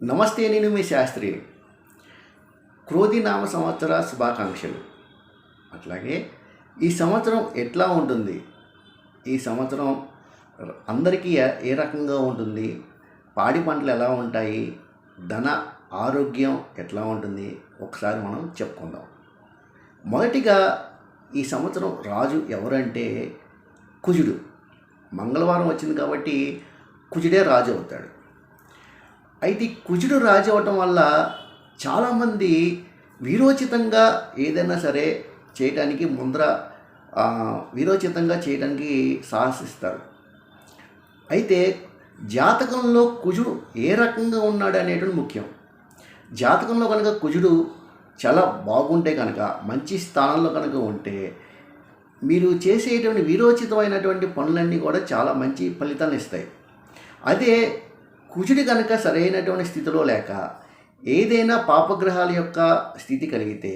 నమస్తే, నేను మీ శాస్త్రిని. క్రోధినామ సంవత్సర శుభాకాంక్షలు. అట్లాగే ఈ సంవత్సరం ఎట్లా ఉంటుంది? ఈ సంవత్సరం అందరికీ ఏ రకంగా ఉంటుంది? పాడి పంటలు ఎలా ఉంటాయి? ధన ఆరోగ్యం ఎట్లా ఉంటుంది? ఒకసారి మనం చెప్పుకుందాం. మొదటిగా ఈ సంవత్సరం రాజు ఎవరంటే కుజుడు. మంగళవారం వచ్చింది కాబట్టి కుజుడే రాజు అవుతాడు. అయితే కుజుడు రాజు అవ్వటం వల్ల చాలామంది వీరోచితంగా ఏదైనా సరే చేయడానికి వీరోచితంగా చేయడానికి సాహసిస్తారు. అయితే జాతకంలో కుజుడు ఏ రకంగా ఉన్నాడు అనేటువంటి ముఖ్యం. జాతకంలో కనుక కుజుడు చాలా బాగుంటే కనుక, మంచి స్థానంలో కనుక ఉంటే, మీరు చేసేటువంటి వీరోచితమైనటువంటి పనులన్నీ కూడా చాలా మంచి ఫలితాన్ని ఇస్తాయి. అదే కుజుడి కనుక సరైనటువంటి స్థితిలో లేక ఏదైనా పాపగ్రహాల యొక్క స్థితి కలిగితే,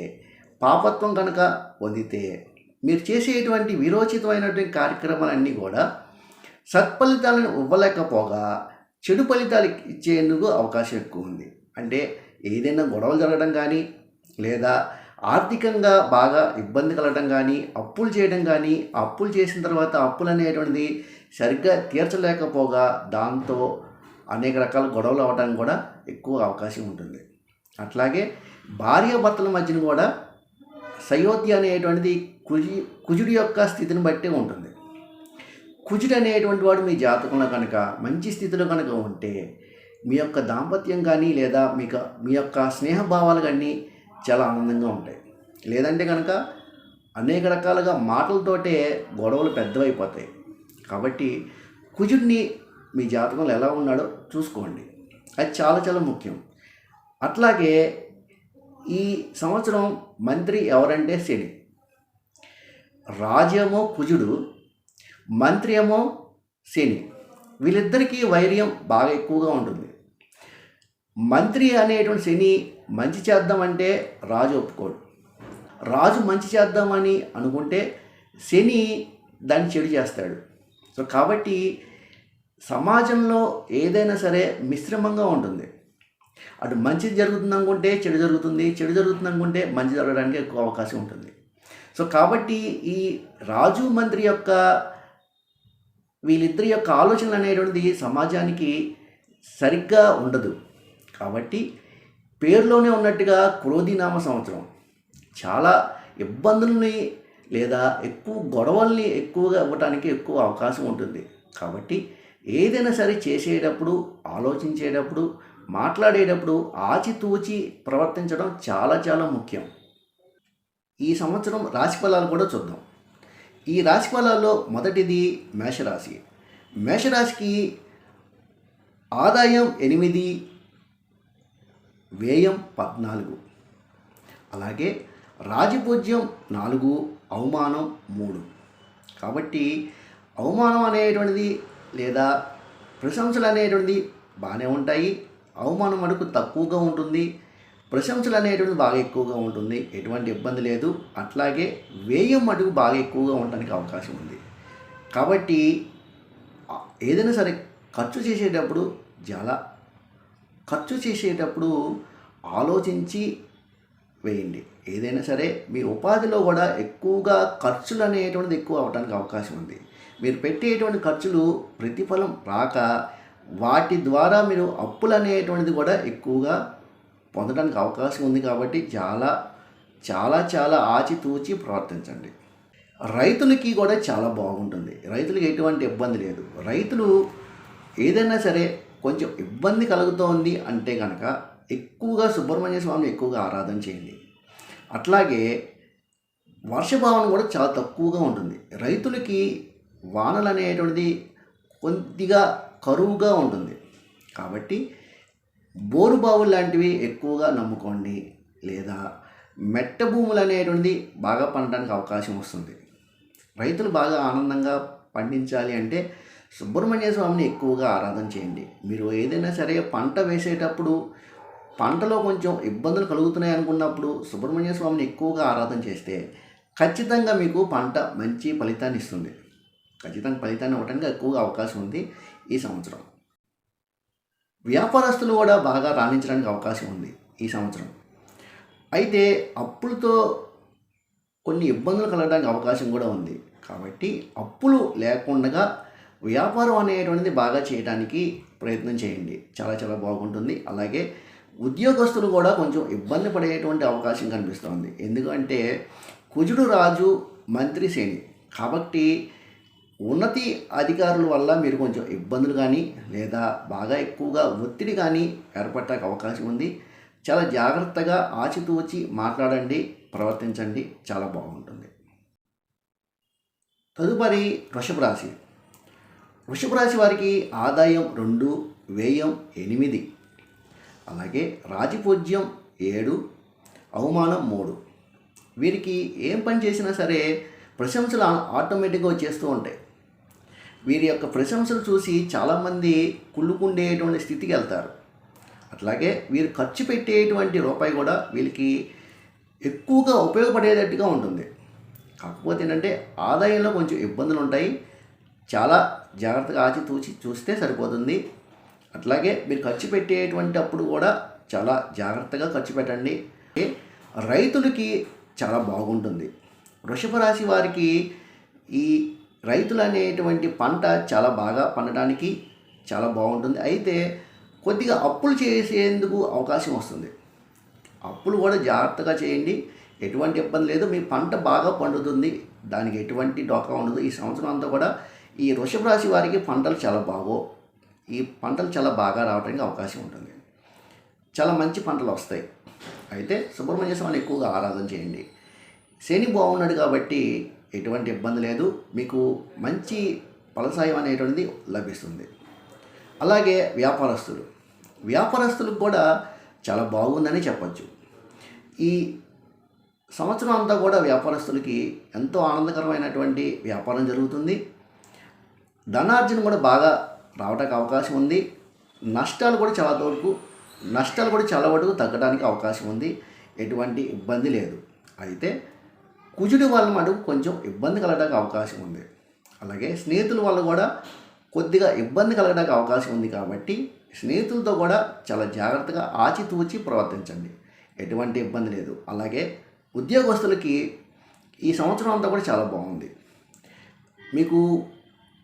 పాపత్వం కనుక పొందితే, మీరు చేసేటువంటి వీరోచితమైనటువంటి కార్యక్రమాలన్నీ కూడా సత్ఫలితాలను ఇవ్వలేకపోగా చెడు ఫలితాలు ఇచ్చేందుకు అవకాశం ఎక్కువ ఉంది. అంటే ఏదైనా గొడవలు జరగడం కానీ, లేదా ఆర్థికంగా బాగా ఇబ్బంది కలగడం కానీ, అప్పులు చేయడం కానీ, అప్పులు చేసిన తర్వాత అప్పులు అనేటువంటిది సరిగ్గా తీర్చలేకపోగా దాంతో అనేక రకాల గొడవలు అవ్వడానికి కూడా ఎక్కువ అవకాశం ఉంటుంది. అట్లాగే భార్యాభర్తల మధ్యన కూడా సయోధ్య అనేటువంటిది కుజుడి యొక్క స్థితిని బట్టి ఉంటుంది. కుజుడు అనేటువంటి వాడు మీ జాతకంలో కనుక మంచి స్థితిలో కనుక ఉంటే, మీ యొక్క దాంపత్యం కానీ, లేదా మీ యొక్క స్నేహభావాలు కానీ చాలా ఆనందంగా ఉంటాయి. లేదంటే కనుక అనేక రకాలుగా మాటలతోటే గొడవలు పెద్దవైపోతాయి. కాబట్టి కుజుడిని మీ జాతకంలో ఎలా ఉన్నాడో చూసుకోండి. అది చాలా చాలా ముఖ్యం. అట్లాగే ఈ సంవత్సరం మంత్రి ఎవరంటే శని. రాజేమో కుజుడు, మంత్రి ఏమో శని. వీళ్ళిద్దరికీ వైర్యం బాగా ఎక్కువగా ఉంటుంది. మంత్రి అనేటువంటి శని మంచి చేద్దామంటే రాజు ఒప్పుకోడు. రాజు మంచి చేద్దామని అనుకుంటే శని దాన్ని చెడు చేస్తాడు. సో కాబట్టి సమాజంలో ఏదైనా సరే మిశ్రమంగా ఉంటుంది. అటు మంచి జరుగుతుంది అనుకుంటే చెడు జరుగుతుంది, చెడు జరుగుతుంది అనుకుంటే మంచి జరగడానికి ఎక్కువ అవకాశం ఉంటుంది. సో కాబట్టి ఈ రాజు మంత్రి యొక్క వీళ్ళిద్దరి యొక్క ఆలోచనలు అనేటువంటిది సమాజానికి సరిగ్గా ఉండదు. కాబట్టి పేరులోనే ఉన్నట్టుగా క్రోధినామ సంవత్సరం చాలా ఇబ్బందుల్ని లేదా ఎక్కువ గొడవల్ని ఎక్కువగా ఇవ్వడానికి ఎక్కువ అవకాశం ఉంటుంది. కాబట్టి ఏదైనా సరే చేసేటప్పుడు, ఆలోచించేటప్పుడు, మాట్లాడేటప్పుడు ఆచితూచి ప్రవర్తించడం చాలా చాలా ముఖ్యం. ఈ సంవత్సరం రాశి ఫలాలు కూడా చూద్దాం. ఈ రాశి ఫలాల్లో మొదటిది మేషరాశి. మేషరాశికి ఆదాయం 8, వ్యయం 14. అలాగే రాజపూజ్యం 4, అవమానం 3. కాబట్టి అవమానం అనేటువంటిది లేదా ప్రశంసలు అనేటువంటిది బాగానే ఉంటాయి. అవమానం అడుగు తక్కువగా ఉంటుంది. ప్రశంసలు అనేటువంటిది బాగా ఎక్కువగా ఉంటుంది. ఎటువంటి ఇబ్బంది లేదు. అట్లాగే వ్యయం అడుగు బాగా ఎక్కువగా ఉండడానికి అవకాశం ఉంది. కాబట్టి ఏదైనా సరే ఖర్చు చేసేటప్పుడు ఆలోచించి వేయండి. ఏదైనా సరే మీ ఉపాధిలో కూడా ఎక్కువగా ఖర్చులు అనేటువంటిది ఎక్కువ అవడానికి అవకాశం ఉంది. మీరు పెట్టేటువంటి ఖర్చులు ప్రతిఫలం రాక వాటి ద్వారా మీరు అప్పులు అనేటువంటిది కూడా ఎక్కువగా పొందడానికి అవకాశం ఉంది. కాబట్టి చాలా చాలా చాలా ఆచితూచి ప్రవర్తించండి. రైతులకి కూడా చాలా బాగుంటుంది. రైతులకి ఎటువంటి ఇబ్బంది లేదు. రైతులు ఏదైనా సరే కొంచెం ఇబ్బంది కలుగుతోంది అంటే కనుక ఎక్కువగా సుబ్రహ్మణ్య స్వామిని ఎక్కువగా ఆరాధన చేయండి. అట్లాగే వర్షభావం కూడా చాలా తక్కువగా ఉంటుంది. రైతులకి వానలు అనేటువంటిది కొద్దిగా కరువుగా ఉంటుంది. కాబట్టి బోరు బావులు లాంటివి ఎక్కువగా నమ్ముకోండి. లేదా మెట్ట భూములు అనేటువంటిది బాగా పండడానికి అవకాశం వస్తుంది. రైతులు బాగా ఆనందంగా పండించాలి అంటే సుబ్రహ్మణ్య స్వామిని ఎక్కువగా ఆరాధన చేయండి. మీరు ఏదైనా సరే పంట వేసేటప్పుడు పంటలో కొంచెం ఇబ్బందులు కలుగుతున్నాయి అనుకున్నప్పుడు సుబ్రహ్మణ్య స్వామిని ఎక్కువగా ఆరాధన చేస్తే ఖచ్చితంగా మీకు పంట మంచి ఫలితాన్ని ఇస్తుంది. ఖచ్చితంగా ఫలితాన్ని ఇవ్వడానికి ఎక్కువగా అవకాశం ఉంది ఈ సంవత్సరం. వ్యాపారస్తులు కూడా బాగా రాణించడానికి అవకాశం ఉంది ఈ సంవత్సరం. అయితే అప్పులతో కొన్ని ఇబ్బందులు కలగడానికి అవకాశం కూడా ఉంది. కాబట్టి అప్పులు లేకుండా వ్యాపారం అనేటువంటిది బాగా చేయడానికి ప్రయత్నం చేయండి. చాలా చాలా బాగుంటుంది. అలాగే ఉద్యోగస్తులు కూడా కొంచెం ఇబ్బంది పడేటువంటి అవకాశం కనిపిస్తుంది. ఎందుకంటే కుజుడు రాజు మంత్రి శని, కాబట్టి ఉన్నతి అధికారుల వల్ల మీరు కొంచెం ఇబ్బందులు కానీ లేదా బాగా ఎక్కువగా ఒత్తిడి కానీ ఏర్పడటానికి అవకాశం ఉంది. చాలా జాగ్రత్తగా ఆచితూచి మాట్లాడండి, ప్రవర్తించండి, చాలా బాగుంటుంది. తదుపరి వృషభ రాశి. వృషభ రాశి వారికి ఆదాయం 2, వ్యయం 8, అలాగే రాజపూజ్యం 7, అవమానం 3. వీరికి ఏం పని చేసినా సరే ప్రశంసలు ఆటోమేటిక్గా వచ్చేస్తూ ఉంటాయి. వీరి యొక్క ప్రశంసలు చూసి చాలామంది కుళ్ళుకుండేటువంటి స్థితికి వెళ్తారు. అట్లాగే వీరు ఖర్చు పెట్టేటువంటి రూపాయి కూడా వీళ్ళకి ఎక్కువగా ఉపయోగపడేటట్టుగా ఉంటుంది. కాకపోతే ఏంటంటే ఆదాయంలో కొంచెం ఇబ్బందులు ఉంటాయి. చాలా జాగ్రత్తగా ఆచితూచి చూస్తే సరిపోతుంది. అట్లాగే మీరు ఖర్చు పెట్టేటువంటి అప్పుడు కూడా చాలా జాగ్రత్తగా ఖర్చు పెట్టండి. రైతులకి చాలా బాగుంటుంది. వృషభ రాశి వారికి ఈ రైతులు అనేటువంటి పంట చాలా బాగా పండడానికి చాలా బాగుంటుంది. అయితే కొద్దిగా అప్పులు చేసేందుకు అవకాశం వస్తుంది. అప్పులు కూడా జాగ్రత్తగా చేయండి, ఎటువంటి ఇబ్బంది లేదు. మీ పంట బాగా పండుతుంది, దానికి ఎటువంటి డోకా ఉండదు. ఈ సంవత్సరం అంతా కూడా ఈ వృషభ రాశి వారికి ఈ పంటలు చాలా బాగా రావడానికి అవకాశం ఉంటుంది. చాలా మంచి పంటలు వస్తాయి. అయితే సుబ్రహ్మణ్య స్వామిని ఎక్కువగా ఆరాధన చేయండి. శని బాగున్నాడు కాబట్టి ఎటువంటి ఇబ్బంది లేదు, మీకు మంచి ఫలసాయం అనేటువంటిది లభిస్తుంది. అలాగే వ్యాపారస్తులకు కూడా చాలా బాగుందని చెప్పచ్చు. ఈ సంవత్సరం అంతా కూడా వ్యాపారస్తులకి ఎంతో ఆనందకరమైనటువంటి వ్యాపారం జరుగుతుంది. ధనార్జన కూడా బాగా రావడానికి అవకాశం ఉంది. నష్టాలు కూడా చాలా వరకు తగ్గడానికి అవకాశం ఉంది. ఎటువంటి ఇబ్బంది లేదు. అయితే కుజుడి వల్ల మటుకు కొంచెం ఇబ్బంది కలగడానికి అవకాశం ఉంది. అలాగే స్నేహితుల వల్ల కూడా కొద్దిగా ఇబ్బంది కలగడానికి అవకాశం ఉంది. కాబట్టి స్నేహితులతో కూడా చాలా జాగ్రత్తగా ఆచితూచి ప్రవర్తించండి, ఎటువంటి ఇబ్బంది లేదు. అలాగే ఉద్యోగస్తులకి ఈ సంవత్సరం అంతా కూడా చాలా బాగుంది. మీకు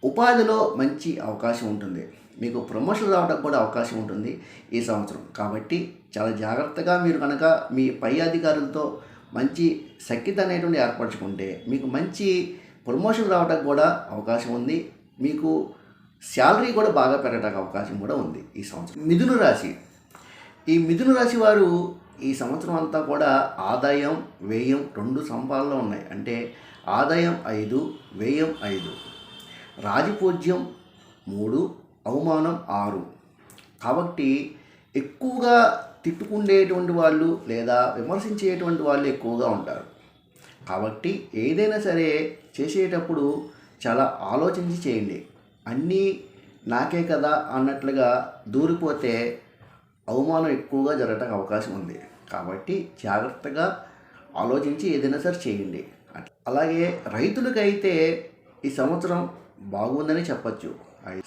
ఉపాధిలో మంచి అవకాశం ఉంటుంది. మీకు ప్రమోషన్ రావడానికి కూడా అవకాశం ఉంటుంది ఈ సంవత్సరం. కాబట్టి చాలా జాగ్రత్తగా మీరు కనుక మీ పై అధికారులతో మంచి సఖ్యత అనేటువంటి ఏర్పరచుకుంటే మీకు మంచి ప్రమోషన్ రావడానికి కూడా అవకాశం ఉంది. మీకు శాలరీ కూడా బాగా పెరగడానికి అవకాశం కూడా ఉంది ఈ సంవత్సరం. మిథున రాశి వారు ఈ సంవత్సరం అంతా కూడా ఆదాయం వ్యయం 2 సంపాదనలో ఉన్నాయి. అంటే ఆదాయం 5, వ్యయం 5, రాజపూజ్యం 3, అవమానం 6. కాబట్టి ఎక్కువగా తిట్టుకుండేటువంటి వాళ్ళు లేదా విమర్శించేటువంటి వాళ్ళు ఎక్కువగా ఉంటారు. కాబట్టి ఏదైనా సరే చేసేటప్పుడు చాలా ఆలోచించి చేయండి. అన్నీ నాకే కదా అన్నట్లుగా దూరిపోతే అవమానం ఎక్కువగా జరగడానికి అవకాశం ఉంది. కాబట్టి జాగ్రత్తగా ఆలోచించి ఏదైనా సరే చేయండి. అలాగే రైతులకైతే ఈ సంవత్సరం బాగుందని చెప్పచ్చు.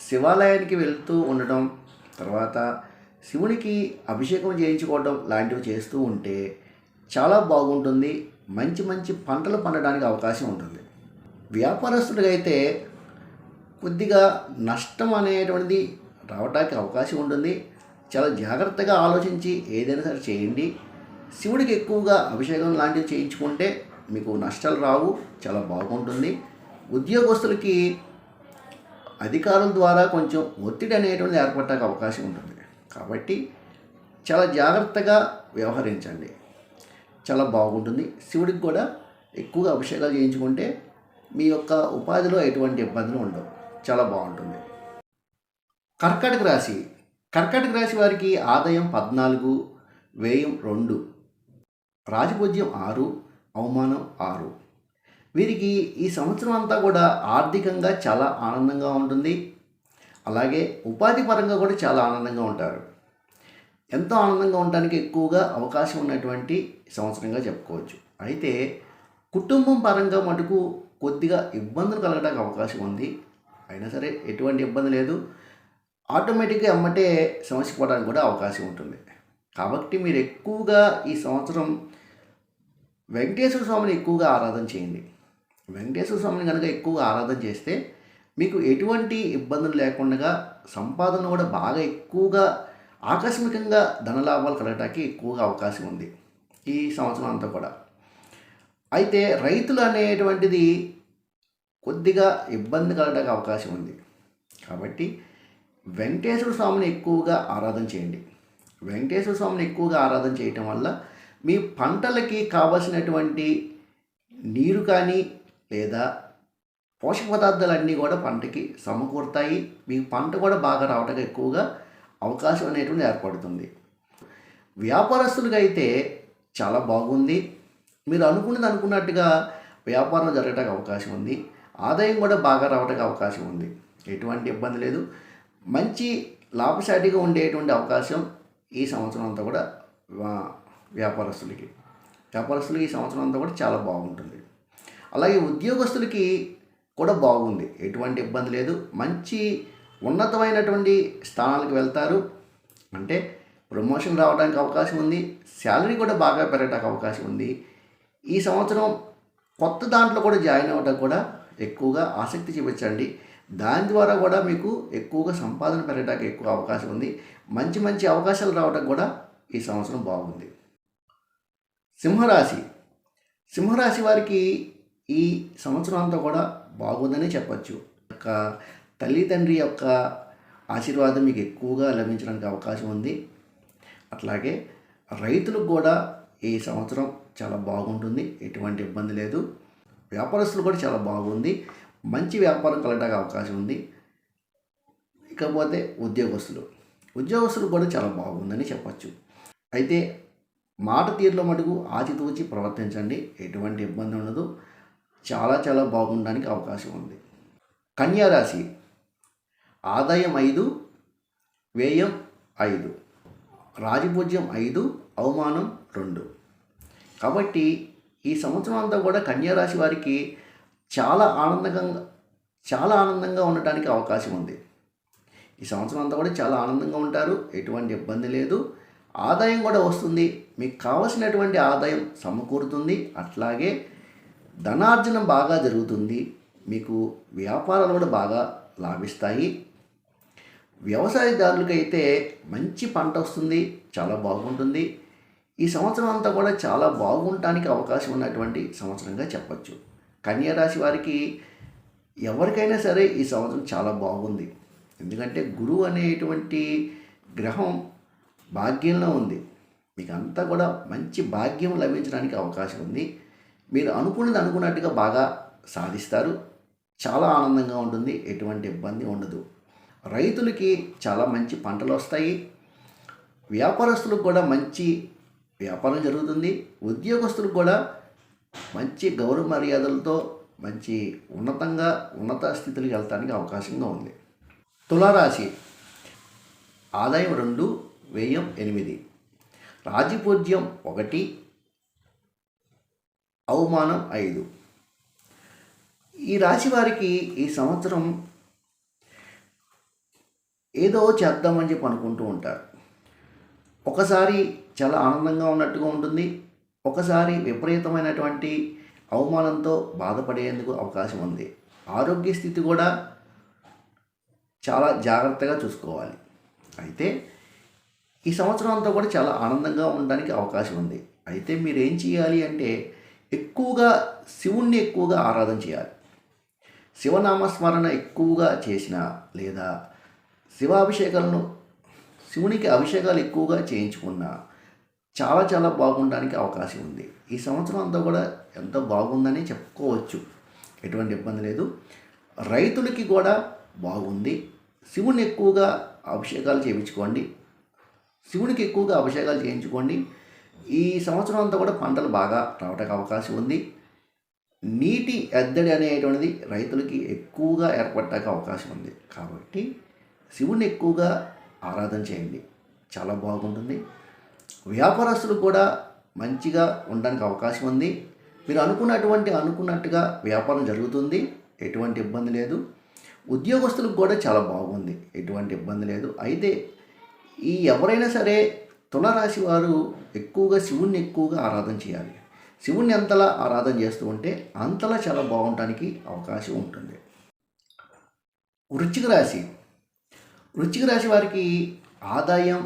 శివాలయానికి వెళ్తూ ఉండటం, తర్వాత శివునికి అభిషేకం చేయించుకోవడం లాంటివి చేస్తూ ఉంటే చాలా బాగుంటుంది. మంచి మంచి పంటలు పండడానికి అవకాశం ఉంటుంది. వ్యాపారస్తుడికైతే కొద్దిగా నష్టం అనేటువంటిది రావడానికి అవకాశం ఉంటుంది. చాలా జాగ్రత్తగా ఆలోచించి ఏదైనా సరే చేయండి. శివుడికి ఎక్కువగా అభిషేకం లాంటివి చేయించుకుంటే మీకు నష్టాలు రావు, చాలా బాగుంటుంది. ఉద్యోగస్తులకి అధికారుల ద్వారా కొంచెం ఒత్తిడి అనేటువంటిది ఏర్పడటానికి అవకాశం ఉంటుంది. కాబట్టి చాలా జాగ్రత్తగా వ్యవహరించండి, చాలా బాగుంటుంది. శివుడికి కూడా ఎక్కువగా అభిషేకాలు చేయించుకుంటే మీ యొక్క ఉపాధిలో ఎటువంటి ఇబ్బందులు ఉండవు, చాలా బాగుంటుంది. కర్కాటక రాశి వారికి ఆదాయం 14, వ్యయం 2, రాజపూజ్యం 6, అవమానం 6. వీరికి ఈ సంవత్సరం అంతా కూడా ఆర్థికంగా చాలా ఆనందంగా ఉంటుంది. అలాగే ఉపాధి పరంగా కూడా చాలా ఆనందంగా ఉంటారు. ఎంతో ఆనందంగా ఉండడానికి ఎక్కువగా అవకాశం ఉన్నటువంటి సంవత్సరంగా చెప్పుకోవచ్చు. అయితే కుటుంబం పరంగా మటుకు కొద్దిగా ఇబ్బందులు కలగడానికి అవకాశం ఉంది. అయినా సరే ఎటువంటి ఇబ్బంది లేదు. ఆటోమేటిక్గా ఎమ్మటే సమస్య పోవడానికి కూడా అవకాశం ఉంటుంది. కాబట్టి మీరు ఎక్కువగా ఈ సంవత్సరం వెంకటేశ్వర స్వామిని ఎక్కువగా ఆరాధన చేయండి. వెంకటేశ్వర స్వామిని కనుక ఎక్కువగా ఆరాధన చేస్తే మీకు ఎటువంటి ఇబ్బందులు లేకుండా సంపాదన కూడా బాగా ఎక్కువగా ఆకస్మికంగా ధనలాభాలు కలగటానికి ఎక్కువగా అవకాశం ఉంది ఈ సంవత్సరం అంతా కూడా. అయితే రైతులు అనేటువంటిది కొద్దిగా ఇబ్బంది కలగడానికి అవకాశం ఉంది. కాబట్టి వెంకటేశ్వర స్వామిని ఎక్కువగా ఆరాధన చేయండి. వెంకటేశ్వర స్వామిని ఎక్కువగా ఆరాధన చేయటం వల్ల మీ పంటలకి కావలసినటువంటి నీరు కానీ లేదా పోషక పదార్థాలన్నీ కూడా పంటకి సమకూరుతాయి. మీ పంట కూడా బాగా రావడానికి ఎక్కువగా అవకాశం అనేటువంటి ఏర్పడుతుంది. వ్యాపారస్తులుగా అయితే చాలా బాగుంది. మీరు అనుకున్నట్టుగా వ్యాపారం జరగడానికి అవకాశం ఉంది. ఆదాయం కూడా బాగా రావడానికి అవకాశం ఉంది. ఎటువంటి ఇబ్బంది లేదు. మంచి లాభసాటిగా ఉండేటువంటి అవకాశం ఈ సంవత్సరం అంతా కూడా వ్యాపారస్తులకి ఈ సంవత్సరం అంతా కూడా చాలా బాగుంటుంది. అలాగే ఉద్యోగస్తులకి కూడా బాగుంది. ఎటువంటి ఇబ్బంది లేదు. మంచి ఉన్నతమైనటువంటి స్థానాలకు వెళ్తారు. అంటే ప్రమోషన్ రావడానికి అవకాశం ఉంది. శాలరీ కూడా బాగా పెరగడానికి అవకాశం ఉంది. ఈ సంవత్సరం కొత్త దాంట్లో కూడా జాయిన్ అవ్వడానికి కూడా ఎక్కువగా ఆసక్తి చూపించండి. దాని ద్వారా కూడా మీకు ఎక్కువగా సంపాదన పెరగడానికి ఎక్కువ అవకాశం ఉంది. మంచి అవకాశాలు రావడానికి కూడా ఈ సంవత్సరం బాగుంది. సింహరాశి వారికి ఈ సంవత్సరం అంతా కూడా బాగుందని చెప్పచ్చు. తల్లిదండ్రి యొక్క ఆశీర్వాదం మీకు ఎక్కువగా లభించడానికి అవకాశం ఉంది. అట్లాగే రైతులకు కూడా ఈ సంవత్సరం చాలా బాగుంటుంది. ఎటువంటి ఇబ్బంది లేదు. వ్యాపారస్తులు కూడా చాలా బాగుంది. మంచి వ్యాపారం కలగడానికి అవకాశం ఉంది. ఇకపోతే ఉద్యోగస్తులు కూడా చాలా బాగుందని చెప్పచ్చు. అయితే మాట తీరులో మటుకు ఆచితూచి ప్రవర్తించండి. ఎటువంటి ఇబ్బంది ఉండదు. చాలా బాగుండడానికి అవకాశం ఉంది. కన్యారాశి ఆదాయం 5, వ్యయం 5, రాజపూజ్యం 5, అవమానం 2. కాబట్టి ఈ సంవత్సరం అంతా కూడా కన్యారాశి వారికి చాలా ఆనందంగా ఉండటానికి అవకాశం ఉంది. ఈ సంవత్సరం అంతా కూడా చాలా ఆనందంగా ఉంటారు. ఎటువంటి ఇబ్బంది లేదు. ఆదాయం కూడా వస్తుంది. మీకు కావలసినటువంటి ఆదాయం సమకూరుతుంది. అట్లాగే ధనార్జనం బాగా జరుగుతుంది. మీకు వ్యాపారాలు కూడా బాగా లాభిస్తాయి. వ్యవసాయదారులకైతే మంచి పంట వస్తుంది. చాలా బాగుంటుంది. ఈ సంవత్సరం అంతా కూడా చాలా బాగుండటానికి అవకాశం ఉన్నటువంటి సంవత్సరంగా చెప్పచ్చు. కన్యారాశి వారికి ఎవరికైనా సరే ఈ సంవత్సరం చాలా బాగుంది. ఎందుకంటే గురువు అనేటువంటి గ్రహం భాగ్యంలో ఉంది. మీకు అంతా కూడా మంచి భాగ్యం లభించడానికి అవకాశం ఉంది. మీరు అనుకున్నట్టుగా బాగా సాధిస్తారు. చాలా ఆనందంగా ఉంటుంది. ఎటువంటి ఇబ్బంది ఉండదు. రైతులకి చాలా మంచి పంటలు వస్తాయి. వ్యాపారస్తులకు కూడా మంచి వ్యాపారం జరుగుతుంది. ఉద్యోగస్తులకు కూడా మంచి గౌరవ మర్యాదలతో మంచి ఉన్నత స్థితికి వెళ్తానికి అవకాశంగా ఉంది. తులారాశి ఆదాయం 2, వ్యయం 8, రాజపూజ్యం 1, అవమానం 5. ఈ రాశి వారికి ఈ సంవత్సరం ఏదో చేద్దామని చెప్పి అనుకుంటూ ఉంటారు. ఒకసారి చాలా ఆనందంగా ఉన్నట్టుగా ఉంటుంది. ఒకసారి విపరీతమైనటువంటి అవమానంతో బాధపడేందుకు అవకాశం ఉంది. ఆరోగ్య స్థితి కూడా చాలా జాగ్రత్తగా చూసుకోవాలి. అయితే ఈ సంవత్సరం అంతా కూడా చాలా ఆనందంగా ఉండడానికి అవకాశం ఉంది. అయితే మీరు ఏం చేయాలి అంటే శివుణ్ణి ఎక్కువగా ఆరాధన చేయాలి. శివనామస్మరణ ఎక్కువగా చేసిన లేదా శివునికి అభిషేకాలు ఎక్కువగా చేయించుకున్న చాలా బాగుండడానికి అవకాశం ఉంది. ఈ సంవత్సరం అంతా కూడా ఎంతో బాగుందని చెప్పుకోవచ్చు. ఎటువంటి ఇబ్బంది లేదు. రైతులకి కూడా బాగుంది. శివుని ఎక్కువగా అభిషేకాలు చేయించుకోండి. చేయించుకోండి. ఈ సంవత్సరం అంతా కూడా పంటలు బాగా రావడానికి అవకాశం ఉంది. నీటి ఎద్దడి అనేటువంటిది రైతులకి ఎక్కువగా ఏర్పడటానికి అవకాశం ఉంది. కాబట్టి శివుని ఎక్కువగా ఆరాధన చేయండి. చాలా బాగుంటుంది. వ్యాపారస్తులు కూడా మంచిగా ఉండడానికి అవకాశం ఉంది. మీరు అనుకున్నట్టుగా వ్యాపారం జరుగుతుంది. ఎటువంటి ఇబ్బంది లేదు. ఉద్యోగస్తులకు కూడా చాలా బాగుంది, ఎటువంటి ఇబ్బంది లేదు. అయితే ఈ ఎవరైనా సరే తులారాశి వారు ఎక్కువగా శివుణ్ణి ఎక్కువగా ఆరాధన చేయాలి. శివుణ్ణి ఎంతలా ఆరాధన చేస్తూ ఉంటే అంతలా చాలా బాగుండటానికి అవకాశం ఉంటుంది. వృశ్చిక రాశి. వృశ్చిక రాశి వారికి ఆదాయం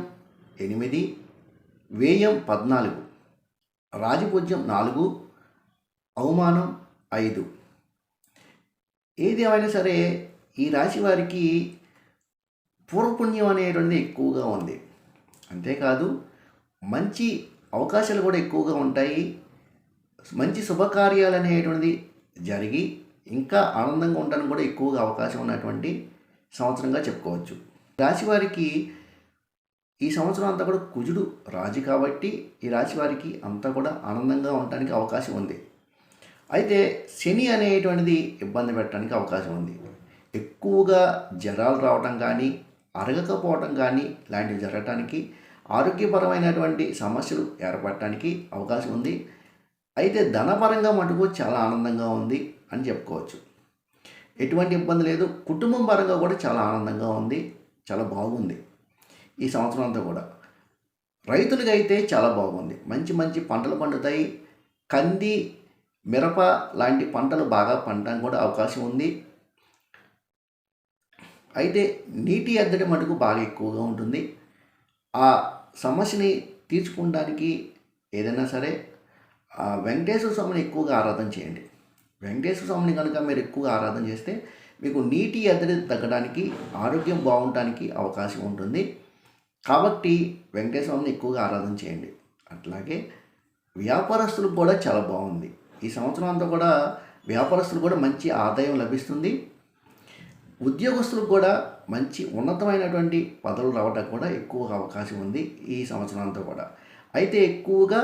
8, వ్యయం 14, రాజపూజ్యం 4, అవమానం 5. ఏది ఏమైనా సరే ఈ రాశి వారికి పూర్వపుణ్యం అనేటువంటిది ఎక్కువగా ఉంది. అంతేకాదు మంచి అవకాశాలు కూడా ఎక్కువగా ఉంటాయి. మంచి శుభకార్యాలు అనేటువంటిది జరిగి ఇంకా ఆనందంగా ఉండడానికి కూడా ఎక్కువగా అవకాశం ఉన్నటువంటి సంవత్సరంగా చెప్పుకోవచ్చు. రాశి వారికి ఈ సంవత్సరం అంతా కూడా కుజుడు రాజు కాబట్టి ఈ రాశి వారికి అంతా కూడా ఆనందంగా ఉండడానికి అవకాశం ఉంది. అయితే శని అనేటువంటిది ఇబ్బంది పెట్టడానికి అవకాశం ఉంది. ఎక్కువగా జ్వరాలు రావడం కానీ అరగకపోవడం కానీ లాంటివి జరగటానికి, ఆరోగ్యపరమైనటువంటి సమస్యలు ఏర్పడటానికి అవకాశం ఉంది. అయితే ధనపరంగా మటుకు చాలా ఆనందంగా ఉంది అని చెప్పుకోవచ్చు. ఎటువంటి ఇబ్బంది లేదు. కుటుంబం పరంగా కూడా చాలా ఆనందంగా ఉంది, చాలా బాగుంది ఈ సంవత్సరం అంతా కూడా. రైతులకి అయితే చాలా బాగుంది. మంచి మంచి పంటలు పండుతాయి. కంది, మిరప లాంటి పంటలు బాగా పండడానికి కూడా అవకాశం ఉంది. అయితే నీటి ఎద్దడి మటుకు బాగా ఎక్కువగా ఉంటుంది. ఆ సమస్యని తీర్చుకోవడానికి ఏదైనా సరే వెంకటేశ్వర స్వామిని ఎక్కువగా ఆరాధన చేయండి. వెంకటేశ్వర స్వామిని కనుక మీరు ఎక్కువగా ఆరాధన చేస్తే మీకు నీటి ఎద్దడి తగ్గడానికి, ఆరోగ్యం బాగుండటానికి అవకాశం ఉంటుంది. కాబట్టి వెంకటేశ్వర స్వామిని ఎక్కువగా ఆరాధన చేయండి. అట్లాగే వ్యాపారస్తులకు కూడా చాలా బాగుంది. ఈ సంవత్సరం అంతా కూడా వ్యాపారస్తులకు కూడా మంచి ఆదాయం లభిస్తుంది. ఉద్యోగస్తులకు కూడా మంచి ఉన్నతమైనటువంటి పదవులు రావడానికి కూడా ఎక్కువగా అవకాశం ఉంది ఈ సంవత్సరం అంతా కూడా. అయితే ఎక్కువగా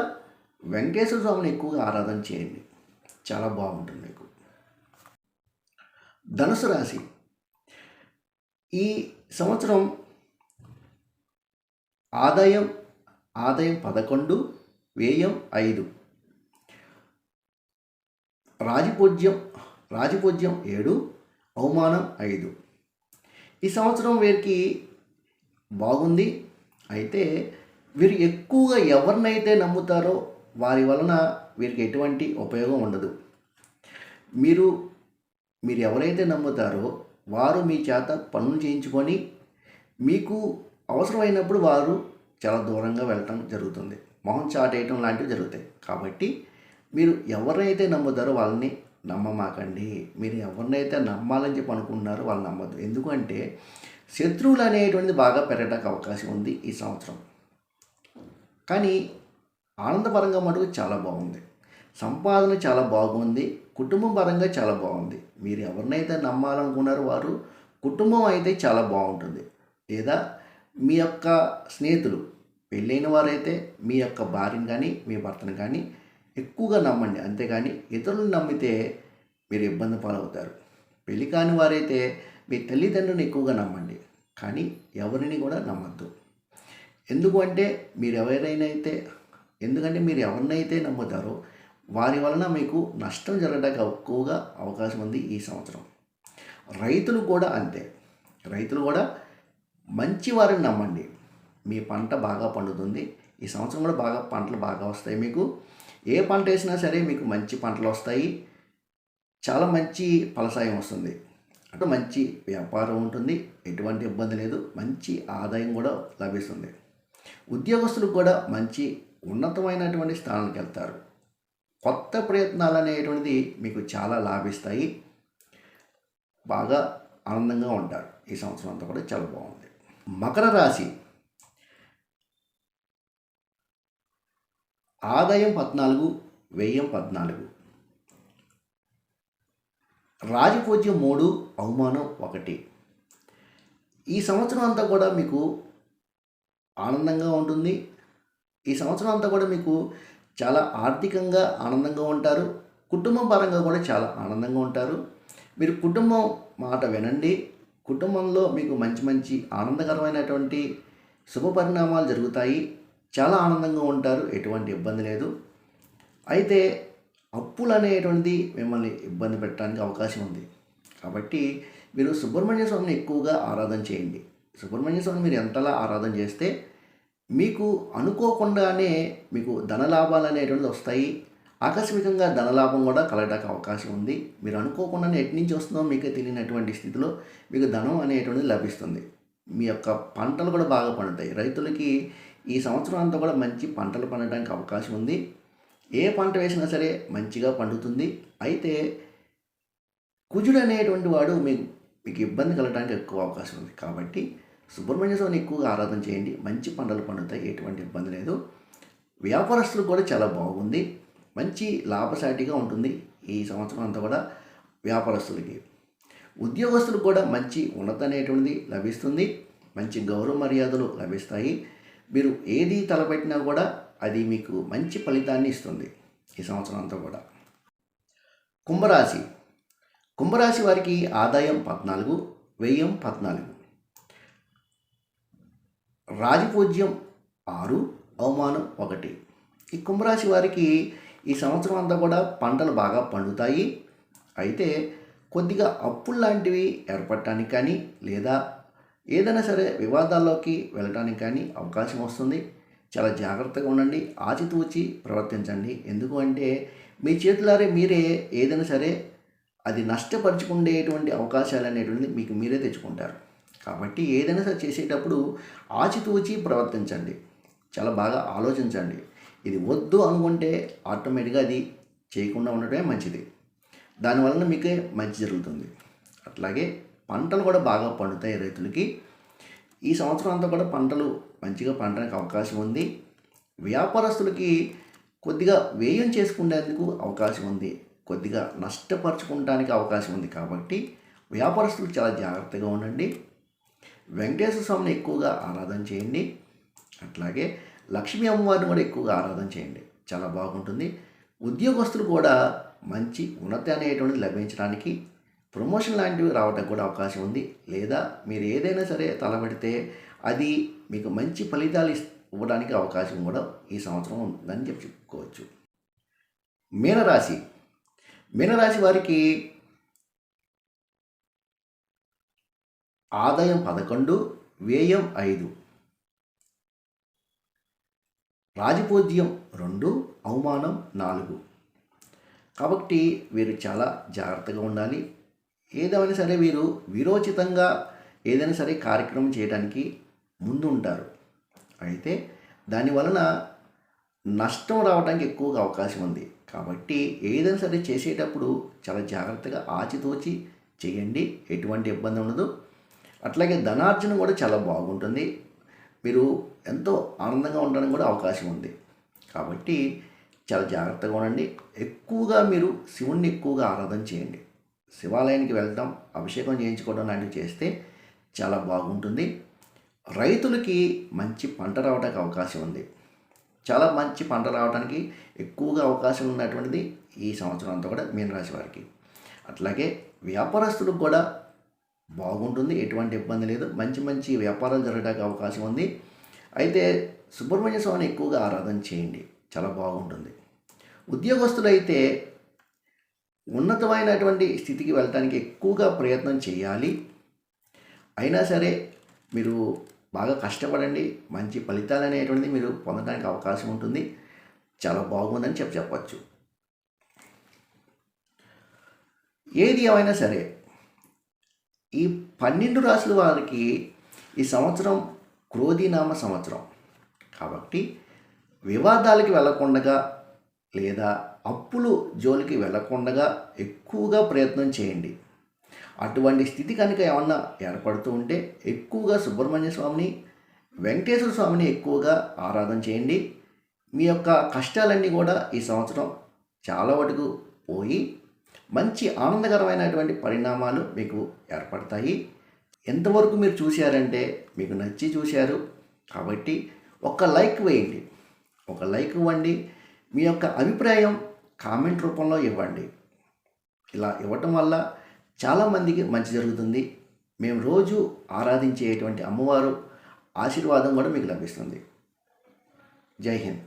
వెంకటేశ్వర స్వామిని ఎక్కువగా ఆరాధన చేయండి, చాలా బాగుంటుంది మీకు. ధనుసు రాశి. ఈ సంవత్సరం ఆదాయం 11, వ్యయం 5, రాజపూజ్యం 7, అవమానం 5. ఈ సంవత్సరం వీరికి బాగుంది. అయితే వీరు ఎక్కువగా ఎవరినైతే నమ్ముతారో వారి వలన వీరికి ఎటువంటి ఉపయోగం ఉండదు. మీరు ఎవరైతే నమ్ముతారో వారు మీ చేత పనులు చేయించుకొని మీకు అవసరమైనప్పుడు వారు చాలా దూరంగా వెళ్ళటం జరుగుతుంది. మొహం చాటేయటం లాంటివి జరుగుతాయి. కాబట్టి మీరు ఎవరైతే నమ్ముతారో వాళ్ళని నమ్మమాకండి. మీరు ఎవరినైతే నమ్మాలని చెప్పి అనుకుంటున్నారో వాళ్ళు నమ్మద్దు. ఎందుకంటే శత్రువులు అనేటువంటిది బాగా పెరగడానికి అవకాశం ఉంది ఈ సంవత్సరం. కానీ ఆనందపరంగా మటుకు చాలా బాగుంది. సంపాదన చాలా బాగుంది. కుటుంబం పరంగా చాలా బాగుంది. మీరు ఎవరినైతే నమ్మాలనుకున్నారో వారు కుటుంబం అయితే చాలా బాగుంటుంది. లేదా మీ యొక్క స్నేహితులు, పెళ్ళైన వారైతే మీ యొక్క భార్యను కానీ మీ భర్తను కానీ ఎక్కువగా నమ్మండి. అంతేగాని ఇతరులను నమ్మితే మీరు ఇబ్బంది పాలవుతారు. పెళ్ళి కాని వారైతే మీ తల్లిదండ్రులను ఎక్కువగా నమ్మండి, కానీ ఎవరిని కూడా నమ్మద్దు. ఎందుకంటే మీరు ఎవరినైతే నమ్ముతారో వారి వలన మీకు నష్టం జరగడానికి ఎక్కువగా అవకాశం ఉంది ఈ సంవత్సరం. రైతులు కూడా అంతే. రైతులు కూడా మంచి వారిని నమ్మండి. మీ పంట బాగా పండుతుంది. ఈ సంవత్సరం కూడా పంటలు బాగా వస్తాయి. మీకు ఏ పంట వేసినా సరే మీకు మంచి పంటలు వస్తాయి. చాలా మంచి ఫలసాయం వస్తుంది. అంటే మంచి వ్యాపారం ఉంటుంది. ఎటువంటి ఇబ్బంది లేదు. మంచి ఆదాయం కూడా లభిస్తుంది. ఉద్యోగస్తులకు కూడా మంచి ఉన్నతమైనటువంటి స్థానానికి వెళ్తారు. కొత్త ప్రయత్నాలు అనేటువంటిది మీకు చాలా లాభిస్తాయి. బాగా ఆనందంగా ఉంటారు. ఈ సంవత్సరం అంతా కూడా చాలా బాగుంది. మకర రాశి. ఆదాయం 14, వ్యయం 14, రాజపూజ్యం 3, అవమానం 1. ఈ సంవత్సరం అంతా కూడా మీకు ఆనందంగా ఉంటుంది. ఈ సంవత్సరం అంతా కూడా మీకు చాలా ఆర్థికంగా ఆనందంగా ఉంటారు. కుటుంబం పరంగా కూడా చాలా ఆనందంగా ఉంటారు. మీరు కుటుంబం మాట వినండి. కుటుంబంలో మీకు మంచి మంచి ఆనందకరమైనటువంటి శుభ పరిణామాలు జరుగుతాయి. చాలా ఆనందంగా ఉంటారు. ఎటువంటి ఇబ్బంది లేదు. అయితే అప్పులు అనేటువంటిది మిమ్మల్ని ఇబ్బంది పెట్టడానికి అవకాశం ఉంది. కాబట్టి మీరు సుబ్రహ్మణ్య స్వామిని ఎక్కువగా ఆరాధన చేయండి. సుబ్రహ్మణ్య స్వామిని మీరు ఎంతలా ఆరాధన చేస్తే మీకు అనుకోకుండానే మీకు ధనలాభాలు అనేటువంటివి వస్తాయి. ఆకస్మికంగా ధనలాభం కూడా కలగడానికి అవకాశం ఉంది. మీరు అనుకోకుండానే ఎటు నుంచి వస్తుందో మీకే తెలియనటువంటి స్థితిలో మీకు ధనం అనేటువంటిది లభిస్తుంది. మీ యొక్క పంటలు కూడా బాగా పండుతాయి. రైతులకి ఈ సంవత్సరం అంతా కూడా మంచి పంటలు పండడానికి అవకాశం ఉంది. ఏ పంట వేసినా సరే మంచిగా పండుతుంది. అయితే కుజుడు అనేటువంటి వాడు మీకు ఇబ్బంది కలగడానికి ఎక్కువ అవకాశం ఉంది. కాబట్టి సుబ్రహ్మణ్య స్వామిని ఎక్కువగా ఆరాధన చేయండి. మంచి పంటలు పండుతాయి, ఎటువంటి ఇబ్బంది లేదు. వ్యాపారస్తులు కూడా చాలా బాగుంది, మంచి లాభసాటిగా ఉంటుంది ఈ సంవత్సరం అంతా కూడా వ్యాపారస్తులకి. ఉద్యోగస్తులకు కూడా మంచి ఉన్నత అనేటువంటిది లభిస్తుంది. మంచి గౌరవ మర్యాదలు లభిస్తాయి. మీరు ఏది తలపెట్టినా కూడా అది మీకు మంచి ఫలితాన్ని ఇస్తుంది ఈ సంవత్సరం అంతా కూడా. కుంభరాశి. కుంభరాశి వారికి ఆదాయం 14, వ్యయం 14, రాజపూజ్యం 6, అవమానం 1. ఈ కుంభరాశి వారికి ఈ సంవత్సరం అంతా కూడా పంటలు బాగా పండుతాయి. అయితే కొద్దిగా అప్పులు లాంటివి ఏర్పడటానికి కానీ లేదా ఏదైనా సరే వివాదాల్లోకి వెళ్ళటానికి కానీ అవకాశం వస్తుంది. చాలా జాగ్రత్తగా ఉండండి, ఆచితూచి ప్రవర్తించండి. ఎందుకు అంటే మీ చేతులారే మీరే ఏదైనా సరే అది నష్టపరుచుకునేటువంటి అవకాశాలు అనేటువంటిది మీకు మీరే తెచ్చుకుంటారు. కాబట్టి ఏదైనా సరే చేసేటప్పుడు ఆచితూచి ప్రవర్తించండి, చాలా బాగా ఆలోచించండి. ఇది వద్దు అనుకుంటే ఆటోమేటిక్గా అది చేయకుండా ఉండటమే మంచిది. దానివలన మీకే మంచి జరుగుతుంది. అట్లాగే పంటలు కూడా బాగా పండుతాయి రైతులకి. ఈ సంవత్సరం అంతా కూడా పంటలు మంచిగా పండడానికి అవకాశం ఉంది. వ్యాపారస్తులకి కొద్దిగా వ్యయం చేసుకునేందుకు అవకాశం ఉంది, కొద్దిగా నష్టపరుచుకోవడానికి అవకాశం ఉంది. కాబట్టి వ్యాపారస్తులు చాలా జాగ్రత్తగా ఉండండి. వెంకటేశ్వర స్వామిని ఎక్కువగా ఆరాధన చేయండి. అట్లాగే లక్ష్మీ అమ్మవారిని కూడా ఎక్కువగా ఆరాధన చేయండి, చాలా బాగుంటుంది. ఉద్యోగస్తులు కూడా మంచి ఉన్నతి అనేటువంటిది లభించడానికి, ప్రమోషన్ లాంటివి రావడానికి కూడా అవకాశం ఉంది. లేదా మీరు ఏదైనా సరే తలపెడితే అది మీకు మంచి ఫలితాలు ఇవ్వడానికి అవకాశం కూడా ఈ సంవత్సరం ఉందని చెప్పుకోవచ్చు. మీనరాశి. మీనరాశి వారికి ఆదాయం 11, వ్యయం 5, రాజపూజ్యం 2, అవమానం 4. కాబట్టి వీరు చాలా జాగ్రత్తగా ఉండాలి. ఏదైనా సరే వీరు వీరోచితంగా ఏదైనా సరే కార్యక్రమం చేయడానికి ముందు ఉంటారు. అయితే దానివలన నష్టం రావడానికి ఎక్కువగా అవకాశం ఉంది. కాబట్టి ఏదైనా సరే చేసేటప్పుడు చాలా జాగ్రత్తగా ఆచితూచి చేయండి, ఎటువంటి ఇబ్బంది ఉండదు. అట్లాగే ధనార్జన కూడా చాలా బాగుంటుంది. మీరు ఎంతో ఆనందంగా ఉండడానికి కూడా అవకాశం ఉంది. కాబట్టి చాలా జాగ్రత్తగా ఉండండి. ఎక్కువగా మీరు శివుణ్ణి ఎక్కువగా ఆరాధన చేయండి. శివాలయానికి వెళ్తాం, అభిషేకం చేయించుకోవడం లాంటివి చేస్తే చాలా బాగుంటుంది. రైతులకి మంచి పంట రావడానికి అవకాశం ఉంది. చాలా మంచి పంట రావడానికి ఎక్కువగా అవకాశం ఉన్నటువంటిది ఈ సంవత్సరం అంతా కూడా మీనరాశి వారికి. అట్లాగే వ్యాపారస్తులకు కూడా బాగుంటుంది, ఎటువంటి ఇబ్బంది లేదు. మంచి మంచి వ్యాపారాలు జరగడానికి అవకాశం ఉంది. అయితే సుబ్రహ్మణ్య స్వామిని ఎక్కువగా ఆరాధన చేయండి, చాలా బాగుంటుంది. ఉద్యోగస్తులైతే ఉన్నతమైనటువంటి స్థితికి వెళ్ళటానికి ఎక్కువగా ప్రయత్నం చేయాలి. అయినా సరే మీరు బాగా కష్టపడండి, మంచి ఫలితాలు అనేటువంటిది మీరు పొందడానికి అవకాశం ఉంటుంది. చాలా బాగుందని చెప్పచ్చు. ఏది ఏమైనా సరే ఈ 12 రాశుల వారికి ఈ సంవత్సరం క్రోధినామ సంవత్సరం. కాబట్టి వివాదాలకి వెళ్ళకుండా లేదా అప్పులు జోలికి వెళ్ళకుండా ఎక్కువగా ప్రయత్నం చేయండి. అటువంటి స్థితి కనుక ఏమన్నా ఏర్పడుతూ ఉంటే ఎక్కువగా సుబ్రహ్మణ్య స్వామిని, వెంకటేశ్వర స్వామిని ఎక్కువగా ఆరాధన చేయండి. మీ యొక్క కష్టాలన్నీ కూడా ఈ సంవత్సరం చాలా వరకు పోయి మంచి ఆనందకరమైనటువంటి పరిణామాలు మీకు ఏర్పడతాయి. ఎంతవరకు మీరు చూశారంటే మీకు నచ్చి చూశారు కాబట్టి ఒక లైక్ వేయండి, ఒక లైక్ ఇవ్వండి. మీ యొక్క అభిప్రాయం కామెంట్ రూపంలో ఇవ్వండి. ఇలా ఇవ్వటం వల్ల చాలామందికి మంచి జరుగుతుంది. మేము రోజు ఆరాధించేటువంటి అమ్మవారు ఆశీర్వాదం కూడా మీకు లభిస్తుంది. జై హింద్.